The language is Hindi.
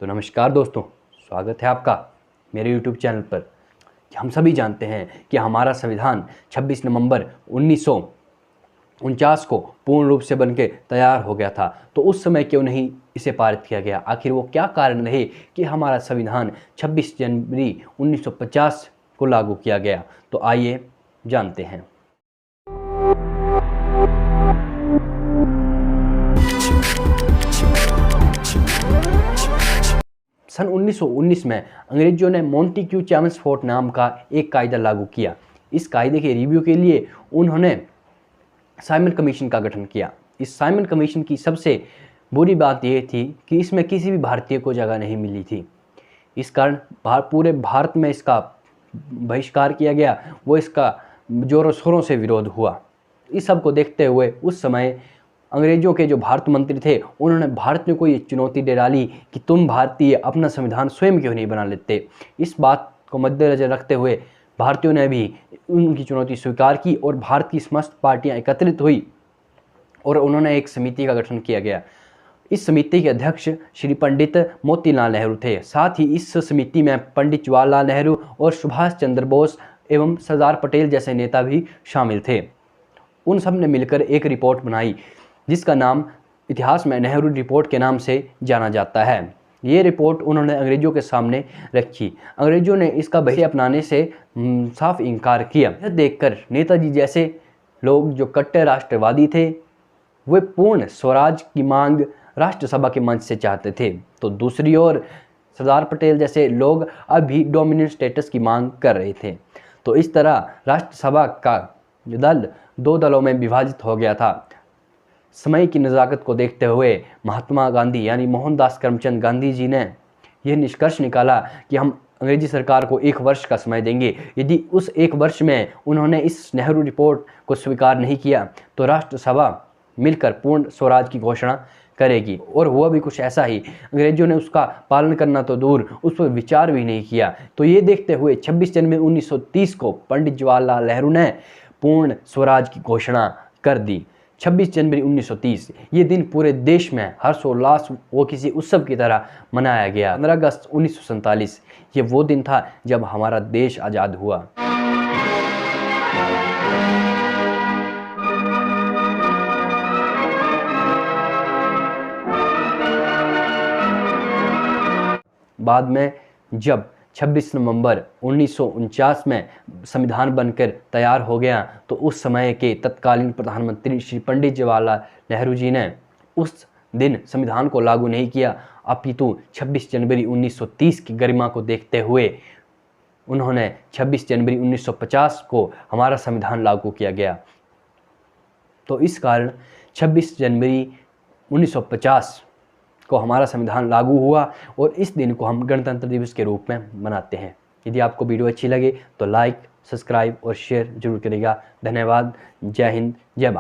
तो नमस्कार दोस्तों, स्वागत है आपका मेरे YouTube चैनल पर। हम सभी जानते हैं कि हमारा संविधान 26 नवंबर 1949 को पूर्ण रूप से बनके तैयार हो गया था। तो उस समय क्यों नहीं इसे पारित किया गया? आखिर वो क्या कारण रहे कि हमारा संविधान 26 जनवरी 1950 को लागू किया गया? तो आइए जानते हैं। सन 1919 में अंग्रेजों ने मॉन्टेग्यू चैम्सफोर्ड नाम का एक कायदा लागू किया। इस कायदे के रिव्यू के लिए उन्होंने साइमन कमीशन का गठन किया। इस साइमन कमीशन की सबसे बुरी बात यह थी कि इसमें किसी भी भारतीय को जगह नहीं मिली थी। इस कारण पूरे भारत में इसका बहिष्कार किया गया। वो इसका जोरों शोरों से विरोध हुआ। इस सब को देखते हुए उस समय अंग्रेजों के जो भारत मंत्री थे, उन्होंने भारतीयों को ये चुनौती दे डाली कि तुम भारतीय अपना संविधान स्वयं क्यों नहीं बना लेते। इस बात को मद्देनजर रखते हुए भारतीयों ने भी उनकी चुनौती स्वीकार की और भारत की समस्त पार्टियां एकत्रित हुई और उन्होंने एक समिति का गठन किया गया। इस समिति के अध्यक्ष श्री पंडित मोतीलाल नेहरू थे। साथ ही इस समिति में पंडित जवाहरलाल नेहरू और सुभाष चंद्र बोस एवं सरदार पटेल जैसे नेता भी शामिल थे। उन सब ने मिलकर एक रिपोर्ट बनाई जिसका नाम इतिहास में नेहरू रिपोर्ट के नाम से जाना जाता है। ये रिपोर्ट उन्होंने अंग्रेजों के सामने रखी। अंग्रेजों ने इसका बहिष्कार अपनाने से साफ इनकार किया। यह देखकर नेताजी जैसे लोग जो कट्टर राष्ट्रवादी थे, वे पूर्ण स्वराज की मांग राष्ट्रसभा के मंच से चाहते थे। तो दूसरी ओर सरदार पटेल जैसे लोग अभी डोमिनेंट स्टेटस की मांग कर रहे थे। तो इस तरह राष्ट्रसभा का दल दो दलों में विभाजित हो गया था। समय की नज़ाकत को देखते हुए महात्मा गांधी यानी मोहनदास करमचंद गांधी जी ने यह निष्कर्ष निकाला कि हम अंग्रेजी सरकार को 1 वर्ष का समय देंगे। यदि उस 1 वर्ष में उन्होंने इस नेहरू रिपोर्ट को स्वीकार नहीं किया तो राष्ट्रसभा मिलकर पूर्ण स्वराज की घोषणा करेगी। और हुआ भी कुछ ऐसा ही। अंग्रेजों ने उसका पालन करना तो दूर, उस पर विचार भी नहीं किया। तो ये देखते हुए 26 जनवरी 1930 को पंडित जवाहरलाल नेहरू ने पूर्ण स्वराज की घोषणा कर दी। 26 जनवरी 1930 ये दिन पूरे देश में हर्षोल्लास वो किसी उत्सव की तरह मनाया गया। 15 अगस्त 1947 ये वो दिन था जब हमारा देश आज़ाद हुआ। बाद में जब 26 नवंबर 1949 में संविधान बनकर तैयार हो गया तो उस समय के तत्कालीन प्रधानमंत्री श्री पंडित जवाहरलाल नेहरू जी ने उस दिन संविधान को लागू नहीं किया, अपितु 26 जनवरी 1930 की गरिमा को देखते हुए उन्होंने 26 जनवरी 1950 को हमारा संविधान लागू किया गया। तो इस कारण 26 जनवरी 1950 को हमारा संविधान लागू हुआ और इस दिन को हम गणतंत्र दिवस के रूप में मनाते हैं। यदि आपको वीडियो अच्छी लगे तो लाइक, सब्सक्राइब और शेयर जरूर करिएगा। धन्यवाद। जय हिंद, जय भारत।